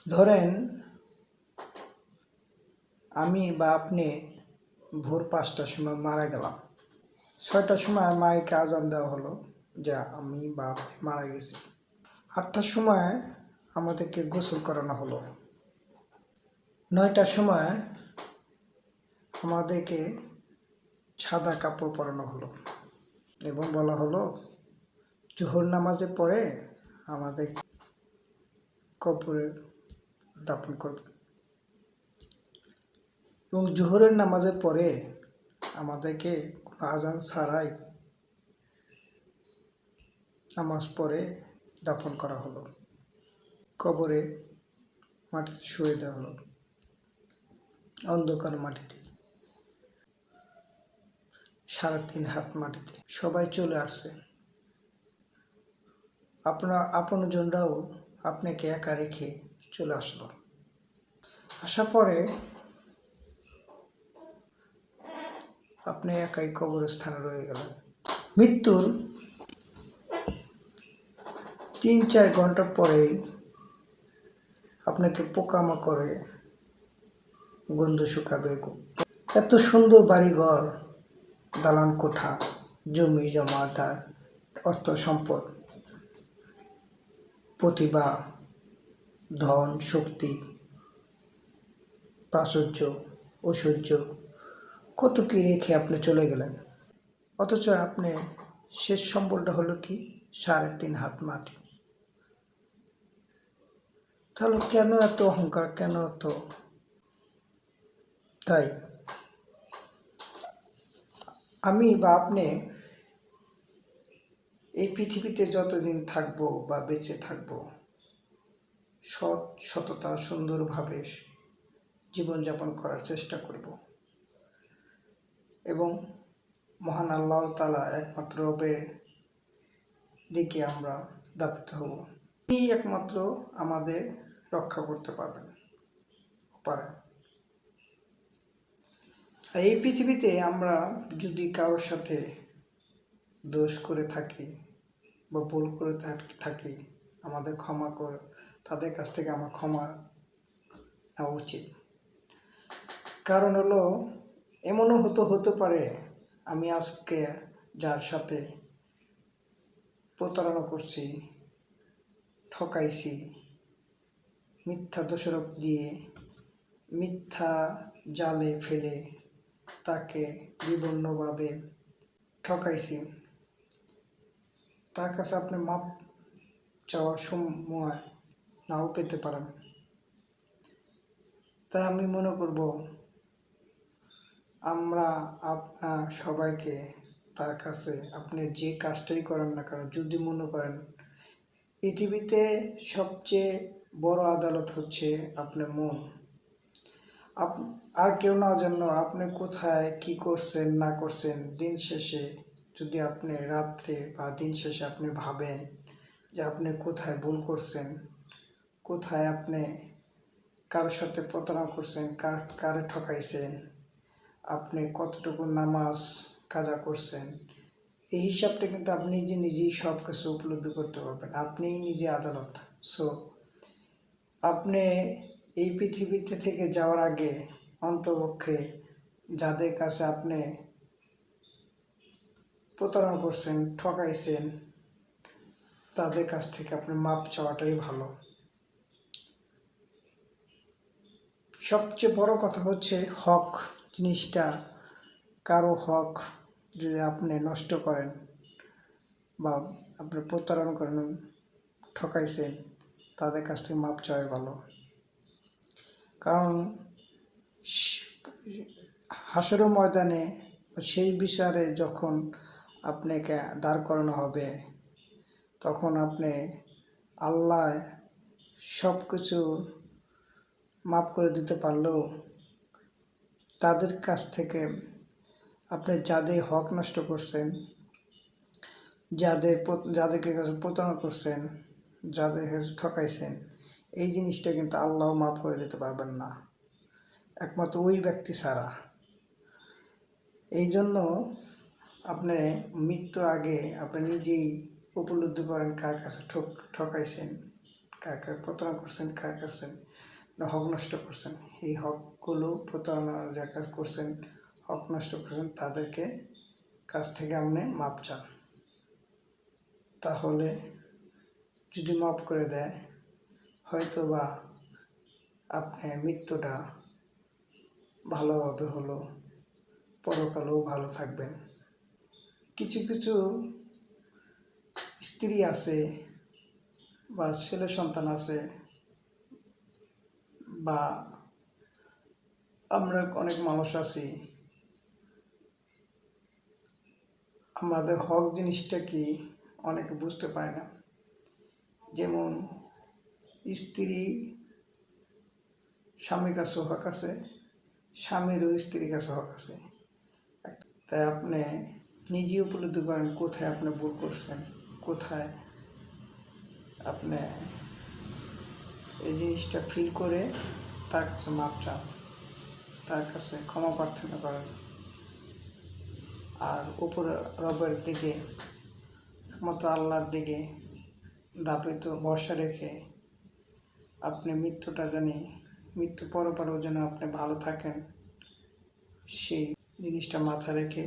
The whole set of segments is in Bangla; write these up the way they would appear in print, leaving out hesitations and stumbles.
ধরেন আমি বা আপনি ভোর 5টার সময় মারা গেলাম, 6টার সময় মাইকে আজান দেওয়া হলো যে আমি বা আপনি মারা গেছি। 8টার সময় আমাদেরকে গোসল করানো হলো, 9টার সময় আমাদেরকে সাদা কাপড় পরানো হলো এবং বলা হলো জোহর নামাজের পরে আমাদের কবরে দাফন করবে এবং জোহরের নামাজের পরে আমাদেরকে কোনো আজান ছাড়াই নামাজ পড়ে দাফন করা হলো, কবরে মাটিতে শুয়ে দেওয়া হলো, অন্ধকার মাটিতে 3.5 হাত মাটিতে। সবাই চলে আসছে, আপনার আপনজনরাও আপনাকে একা রেখে চলে আসলো। আসার পরে আপনি একাই কবরস্থানে রয়ে গেলেন। মৃত্যুর 3-4 ঘন্টা পরেই আপনাকে পোকামাকড়ে গন্ধ শুকাবে। এত সুন্দর বাড়িঘর, দালান কোঠা, জমি জমাদার, অর্থ সম্পদ, প্রতিভা, ধন, শক্তি, প্রাচুর্য, ঐশ্বর্য, কত কি রেখে আপনি চলে গেলেন। অথচ আপনি শেষ সম্বলটা হলো কি 3.5 হাত মাটি। তাহলে কেন এত অহংকার, কেন এত? তাই আমি বা আপনি এই পৃথিবীতে যতদিন থাকবো বা বেঁচে থাকবো, সততা সুন্দরভাবে জীবনযাপন করার চেষ্টা করব এবং মহান আল্লাহ তাআলা একমাত্র রবের দিকে আমরা ধাবিত হব। তিনি একমাত্র আমাদের রক্ষা করতে পারেন। এই পৃথিবীতে আমরা যদি কারোর সাথে দোষ করে থাকি বা ভুল করে থাকি, আমাদের ক্ষমা করে তাদের কাছ থেকে আমার ক্ষমা নেওয়া উচিত। কারণ হলো এমনও হতে পারে আমি আজকে যার সাথে প্রতারণা করছি, ঠকাইছি, মিথ্যা দোষারোপ দিয়ে মিথ্যা জালে ফেলে তাকে বিভিন্নভাবে ঠকাইছি, তার কাছে আপনি মাপ চাওয়ার সময় নাও পেতে পারেন। তাই আমি মনে করব আমরা আপনার সবাইকে তার কাছে আপনি যে কাজটাই করেন না কেন, যদি মনে করেন পৃথিবীতে সবচেয়ে বড় আদালত হচ্ছে আপনার মন, আর কেউ না জন্য আপনি কোথায় কি করছেন না করছেন, দিন শেষে যদি আপনি রাত্রে বা দিন শেষে আপনি ভাবেন যে আপনি কোথায় ভুল করছেন, কোথায় আপনি কারোর সাথে প্রতারণা করছেন, কারে ঠকাইছেন, আপনি কতটুকু নামাজ কাজা করছেন, এই হিসাবটা কিন্তু আপনি নিজেই সব কিছু উপলব্ধি করতে পারবেন। আপনিই নিজে আদালত। সো আপনি এই পৃথিবীতে থেকে যাওয়ার আগে অন্তপক্ষে যাদের কাছে আপনি প্রতারণা করছেন, ঠকাইছেন, তাদের কাছ থেকে আপনি মাপ চাওয়াটাই ভালো। সবচেয়ে বড় কথা হচ্ছে হক জিনিসটা, কারো হক যদি আপনি নষ্ট করেন বা আপনি প্রতারণা করেন, ঠকাইছেন, তাদের কাছ থেকে মাপ চাওয়াই ভালো। কারণ হাসরের ময়দানে সেই বিচারে যখন আপনাকে দাঁড় করানো হবে, তখন আপনি আল্লাহ সব কিছু মাফ করে দিতে পারলেও তাদের কাছ থেকে আপনি যাদের হক নষ্ট করছেন, যাদেরকে কাছে প্রতারণা করছেন, যাদের কাছে ঠকাইছেন, এই জিনিসটা কিন্তু আল্লাহ মাফ করে দিতে পারবেন না, একমাত্র ওই ব্যক্তি ছাড়া। এই জন্য আপনি মৃত্যুর আগে আপনি নিজেই উপলব্ধি করেন কার কাছে ঠকাইছেন, কার কার প্রতারণা করছেন, কার কাছে হক নষ্ট করছেন, এই হকগুলো প্রতারণা যার কাজ করছেন, হক নষ্ট করছেন, তাদেরকে কাছ থেকে আপনি মাপ চান। তাহলে যদি মাপ করে দেয়, হয়তো বা আপনার মৃত্যুটা ভালোভাবে হলো, পরকালেও ভালো থাকবেন। কিছু কিছু স্ত্রী আছে বা ছেলে সন্তান আছে বা আমরা অনেক মানুষ আছি, আমাদের হক জিনিসটা কি অনেকে বুঝতে পারে না। যেমন স্ত্রী স্বামীর কাছে হক আছে, স্বামীরও স্ত্রীর কাছে হক আছে। তাই আপনি নিজে উপলব্ধি করেন কোথায় আপনি ভুল করছেন, কোথায় আপনি এই জিনিসটা ফিল করে তার কাছে মাপ চান, তার কাছে ক্ষমা প্রার্থনা করেন। আর উপরে রবের দিকে, একমাত্র আল্লাহর দিকে দাপিত ভরসা রেখে আপনি মৃত্যুটা জানি, মৃত্যু পরপরও যেন আপনি ভালো থাকেন, সেই জিনিসটা মাথায় রেখে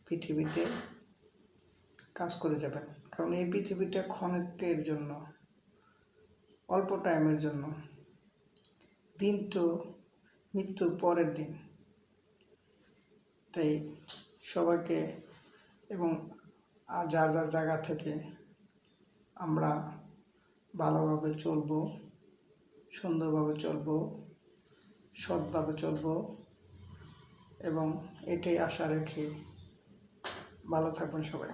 পৃথিবীতে কাজ করে যাবেন। কারণ এই পৃথিবীটা ক্ষণিকের জন্য, অল্প টাইমের জন্য। দিন তো মৃত্যুর পরের দিন। তাই সবাইকে এবং যার যার জায়গা থেকে আমরা ভালোভাবে চলবো, সুন্দরভাবে চলবো, সৎভাবে চলবো, এবং এটাই আশা রেখে ভালো থাকবেন সবাই।